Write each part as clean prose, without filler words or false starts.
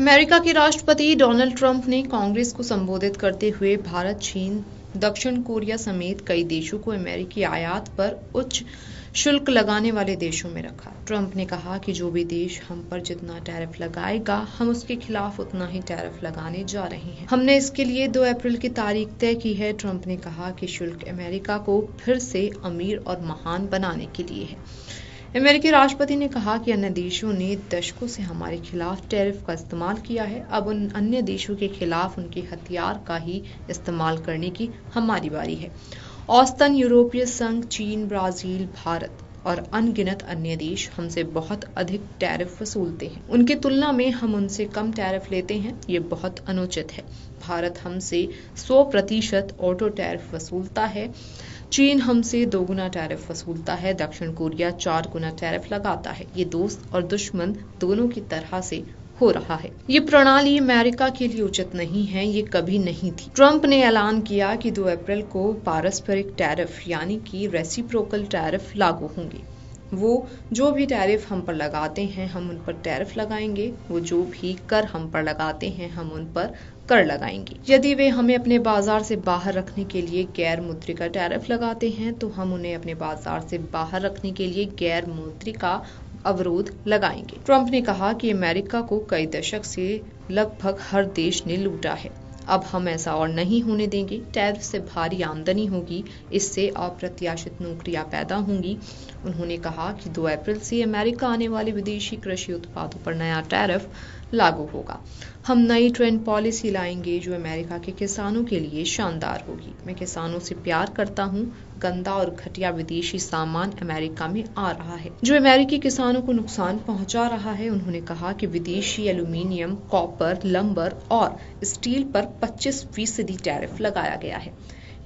America के राष्ट्रपति Donald Trump ने कांग्रेस को संबोधित करते हुए भारत, चीन, दक्षिण कोरिया समेत कई देशों को अमेरिकी आयात पर उच्च शुल्क लगाने वाले देशों में रखा। ट्रंप ने कहा कि जो भी देश हम पर जितना टैरिफ लगाएगा, हम उसके खिलाफ उतना ही टैरिफ लगाने जा रहे हैं। हमने इसके लिए 2 अप्रैल की तारीख तय की है। ट्रंप ने कहा कि शुल्क अमेरिका को फिर से अमीर और महान बनाने के लिए है। अमेरिकी राष्ट्रपति ने कहा कि अन्य देशों ने दशकों से हमारे खिलाफ टैरिफ का इस्तेमाल किया है। अब उन अन्य देशों के खिलाफ उनके हथियार का ही इस्तेमाल करने की हमारी बारी है। औसतन यूरोपीय संघ, चीन, ब्राजील, भारत और अनगिनत अन्य देश हमसे बहुत अधिक टैरिफ वसूलते हैं। उनकी तुलना में हम उनसे कम टैरिफ लेते हैं। ये बहुत अनुचित है। भारत हमसे 100% ऑटो टैरिफ वसूलता है। चीन हमसे 2 गुना टैरिफ वसूलता है। दक्षिण कोरिया 4 गुना टैरिफ लगाता है। ये दोस्त और दुश्मन दोनों की तरह से हो रहा है। ये प्रणाली अमेरिका के लिए उचित नहीं है। ये कभी नहीं थी। ट्रंप ने ऐलान किया कि 2 अप्रैल को पारस्परिक टैरिफ यानी कि रेसिप्रोकल टैरिफ लागू होंगे। वो जो भी टैरिफ हम पर लगाते हैं, हम उन पर टैरिफ लगाएंगे। वो जो भी कर हम पर लगाते हैं, हम उन पर कर लगाएंगे। यदि वे हमें अपने बाजार से बाहर रखने के लिए गैर मुद्रिका टैरिफ लगाते हैं, तो हम उन्हें अपने बाजार से बाहर रखने के लिए गैर मुद्रिका अवरोध लगाएंगे। ट्रंप ने कहा कि अमेरिका को कई दशक से लगभग हर देश ने लूटा है। अब हम ऐसा और नहीं होने देंगे। टैरिफ से भारी आमदनी होगी। इससे अप्रत्याशित नौकरियां पैदा होंगी। उन्होंने कहा कि 2 अप्रैल से अमेरिका आने वाले विदेशी कृषि उत्पादों पर नया टैरिफ लागू होगा। हम नई ट्रेड पॉलिसी लाएंगे जो अमेरिका के किसानों के लिए शानदार होगी। मैं किसानों से प्यार करता हूं। गंदा और घटिया विदेशी सामान अमेरिका में आ रहा है जो अमेरिकी किसानों को नुकसान पहुंचा रहा है। उन्होंने कहा कि विदेशी एल्यूमीनियम, कॉपर, लंबर और स्टील पर 25% टैरिफ लगाया गया है।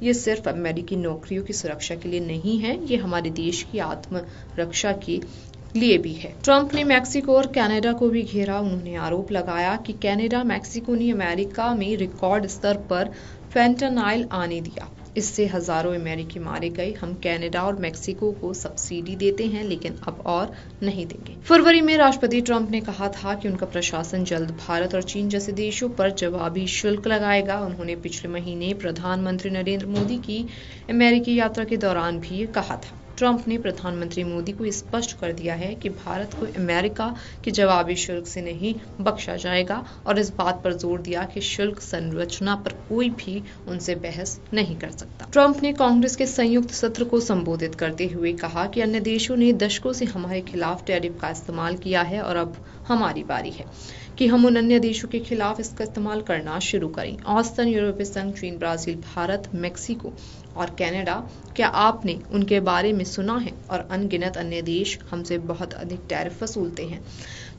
ये सिर्फ अमेरिकी नौकरियों की सुरक्षा के लिए नहीं है, ये हमारे देश की आत्मरक्षा के लिए भी है। ट्रंप ने मैक्सिको और कनाडा को भी घेरा। उन्होंने आरोप लगाया कि कनाडा, मैक्सिको ने अमेरिका में रिकॉर्ड स्तर पर फेंटानाइल आने दिया। इससे हजारों अमेरिकी मारे गए। हम कनाडा और मैक्सिको को सब्सिडी देते हैं, लेकिन अब और नहीं देंगे। फरवरी में राष्ट्रपति ट्रंप ने कहा था कि उनका प्रशासन जल्द भारत और चीन जैसे देशों पर जवाबी शुल्क लगाएगा। उन्होंने पिछले महीने प्रधानमंत्री नरेंद्र मोदी की अमेरिकी यात्रा के दौरान भी ये कहा था। ट्रंप ने प्रधानमंत्री मोदी को स्पष्ट कर दिया है कि भारत को अमेरिका के जवाबी शुल्क से नहीं बख्शा जाएगा और इस बात पर जोर दिया कि शुल्क संरचना पर कोई भी उनसे बहस नहीं कर सकता। ट्रंप ने कांग्रेस के संयुक्त सत्र को संबोधित करते हुए कहा कि अन्य देशों ने दशकों से हमारे खिलाफ टैरिफ का इस्तेमाल किया है और अब हमारी बारी है कि हम उन अन्य देशों के खिलाफ इसका इस्तेमाल करना शुरू करें। औसतन यूरोपीय संघ, चीन, ब्राजील, भारत, मैक्सिको और कनाडा, क्या आपने उनके बारे में सुना है? और अनगिनत अन्य देश हमसे बहुत अधिक टैरिफ वसूलते हैं।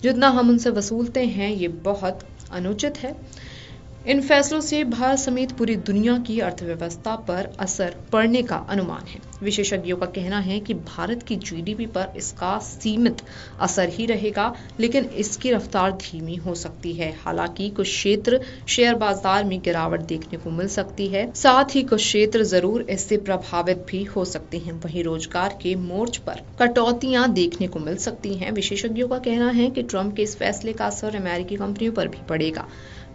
जितना हम उनसे वसूलते हैं, ये बहुत अनुचित है। इन फैसलों से भारत समेत पूरी दुनिया की अर्थव्यवस्था पर असर पड़ने का अनुमान है। विशेषज्ञों का कहना है कि भारत की जीडीपी पर इसका सीमित असर ही रहेगा, लेकिन इसकी रफ्तार धीमी हो सकती है। हालांकि कुछ क्षेत्र शेयर बाजार में गिरावट देखने को मिल सकती है। साथ ही कुछ क्षेत्र जरूर इससे प्रभावित भी हो सकते हैं। वहीं रोजगार के मोर्चे पर कटौतियां देखने को मिल सकती हैं। विशेषज्ञों का कहना है कि ट्रंप के इस फैसले का असर अमेरिकी कंपनियों पर भी पड़ेगा।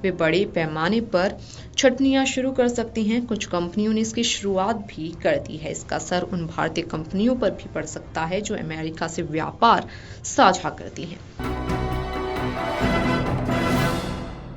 वे बड़े पैमाने पर छटनियां शुरू कर सकती हैं। कुछ कंपनियों ने इसकी शुरुआत भी कर दी है। इसका असर उन भारतीय कंपनियों पर भी पड़ सकता है जो अमेरिका से व्यापार साझा करती हैं।